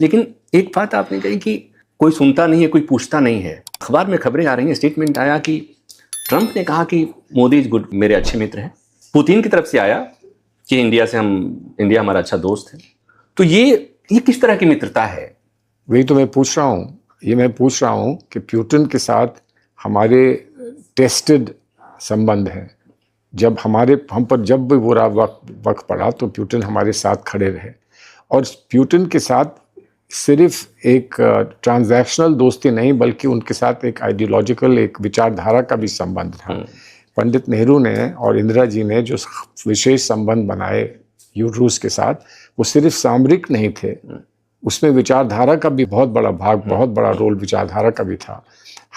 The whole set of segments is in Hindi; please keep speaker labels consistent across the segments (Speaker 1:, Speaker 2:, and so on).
Speaker 1: लेकिन एक बात आपने कही कि कोई सुनता नहीं है, कोई पूछता नहीं है। अखबार में खबरें आ रही हैं, स्टेटमेंट आया कि ट्रंप ने कहा कि मोदी इज गुड, मेरे अच्छे मित्र हैं। पुतिन की तरफ से आया कि इंडिया हमारा अच्छा दोस्त है। तो ये किस तरह की मित्रता है?
Speaker 2: वही तो मैं पूछ रहा हूँ। मैं पूछ रहा हूँ कि पुतिन के साथ हमारे टेस्टेड संबंध हैं। जब हम पर जब भी बुरा वक्त पड़ा तो पुतिन हमारे साथ खड़े रहे। और पुतिन के साथ सिर्फ एक ट्रांजैक्शनल दोस्ती नहीं, बल्कि उनके साथ एक आइडियोलॉजिकल, एक विचारधारा का भी संबंध था। पंडित नेहरू ने और इंदिरा जी ने जो विशेष संबंध बनाए रूस के साथ, वो सिर्फ सामरिक नहीं थे, उसमें विचारधारा का भी बहुत बड़ा भाग, बहुत बड़ा रोल विचारधारा का भी था।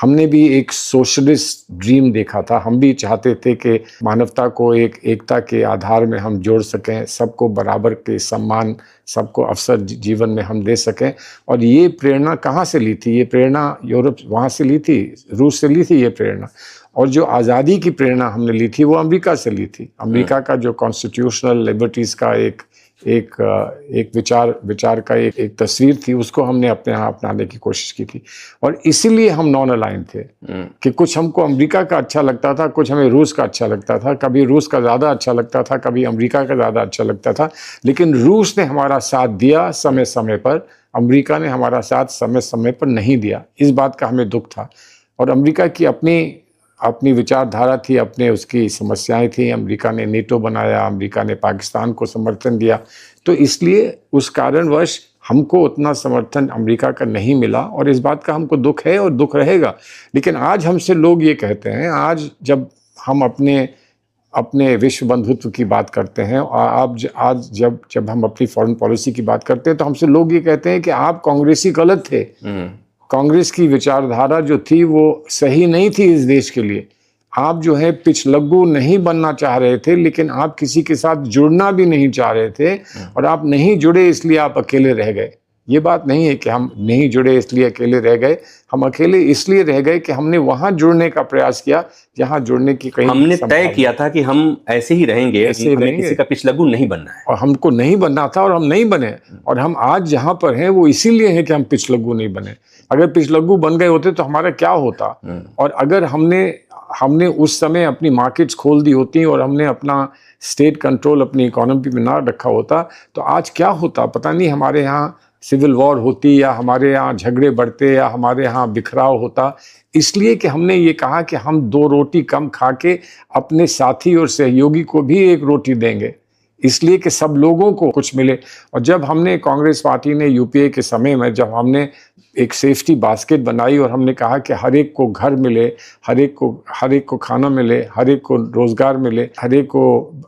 Speaker 2: हमने भी एक सोशलिस्ट ड्रीम देखा था। हम भी चाहते थे कि मानवता को एक एकता के आधार में हम जोड़ सकें, सबको बराबर के सम्मान, सबको अवसर जीवन में हम दे सकें। और ये प्रेरणा कहाँ से ली थी? ये प्रेरणा यूरोप वहाँ से ली थी, रूस से ली थी ये प्रेरणा। और जो आज़ादी की प्रेरणा हमने ली थी वो अमेरिका से ली थी। अमेरिका का जो कॉन्स्टिट्यूशनल लिबर्टीज़ का एक विचार का एक तस्वीर थी, उसको हमने अपने यहाँ अपनाने की कोशिश की थी। और इसीलिए हम नॉन अलाइन थे कि कुछ हमको अमेरिका का अच्छा लगता था, कुछ हमें रूस का अच्छा लगता था। कभी रूस का ज़्यादा अच्छा लगता था, कभी अमेरिका का ज़्यादा अच्छा लगता था। लेकिन रूस ने हमारा साथ दिया समय समय पर, अमेरिका ने हमारा साथ समय समय पर नहीं दिया। इस बात का हमें दुख था। और अमेरिका की अपनी विचारधारा थी, अपने उसकी समस्याएं थी। अमेरिका ने नेटो बनाया, अमेरिका ने पाकिस्तान को समर्थन दिया। तो इसलिए उस कारणवश हमको उतना समर्थन अमेरिका का नहीं मिला, और इस बात का हमको दुख है और दुख रहेगा। लेकिन आज हमसे लोग ये कहते हैं, आज जब हम अपने विश्व बंधुत्व की बात करते हैं, और आज जब हम अपनी फॉरेन पॉलिसी की बात करते हैं, तो हमसे लोग ये कहते हैं कि आप कांग्रेसी गलत थे। कांग्रेस की विचारधारा जो थी वो सही नहीं थी इस देश के लिए। आप जो है पिछलग्गू नहीं बनना चाह रहे थे, लेकिन आप किसी के साथ जुड़ना भी नहीं चाह रहे थे, और आप नहीं जुड़े इसलिए आप अकेले रह गए। ये बात नहीं है कि हम नहीं जुड़े इसलिए अकेले रह गए। हम अकेले इसलिए रह गए कि हमने वहां जुड़ने का प्रयास किया जहां जुड़ने की कहीं
Speaker 1: हमने तय किया था कि हम ऐसे ही रहेंगे, हमें किसी का पिछलग्गू नहीं बनना है।
Speaker 2: और हमको नहीं बनना था, और हम नहीं बने। और हम आज जहां पर हैं वो इसीलिए है कि हम पिछलग्गू नहीं बने। अगर पिछलग्गू बन गए होते तो हमारा क्या होता? और अगर हमने उस समय अपनी मार्केट्स खोल दी होती और हमने अपना स्टेट कंट्रोल अपनी इकोनॉमी में ना रखा होता, तो आज क्या होता पता नहीं। हमारे यहाँ सिविल वॉर होती, या हमारे यहाँ झगड़े बढ़ते, या हमारे यहाँ बिखराव होता। इसलिए कि हमने ये कहा कि हम 2 रोटी कम खा के अपने साथी और सहयोगी को भी 1 रोटी देंगे, इसलिए कि सब लोगों को कुछ मिले। और जब हमने कांग्रेस पार्टी ने यूपीए के समय में जब हमने एक सेफ्टी बास्केट बनाई और हमने कहा कि हर एक को घर मिले, हर एक को खाना मिले, हर एक को रोजगार मिले, हर एक को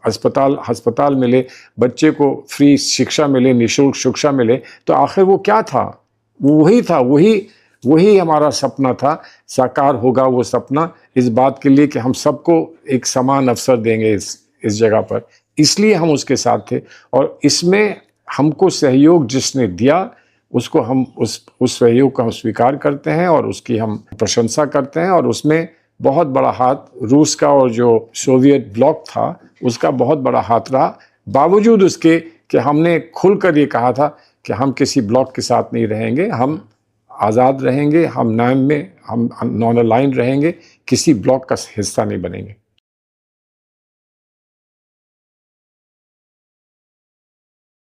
Speaker 2: अस्पताल मिले, बच्चे को फ्री शिक्षा मिले, निःशुल्क शिक्षा मिले, तो आखिर वो क्या था? वही हमारा सपना था। साकार होगा वो सपना इस बात के लिए कि हम सबको एक समान अवसर देंगे इस जगह पर। इसलिए हम उसके साथ थे, और इसमें हमको सहयोग जिसने दिया उसको हम उस सहयोग को हम स्वीकार करते हैं, और उसकी हम प्रशंसा करते हैं। और उसमें बहुत बड़ा हाथ रूस का और जो सोवियत ब्लॉक था उसका बहुत बड़ा हाथ रहा, बावजूद उसके कि हमने खुलकर ये कहा था कि हम किसी ब्लॉक के साथ नहीं रहेंगे, हम आज़ाद रहेंगे, हम नॉन अलाइन रहेंगे, किसी ब्लॉक का हिस्सा नहीं बनेंगे।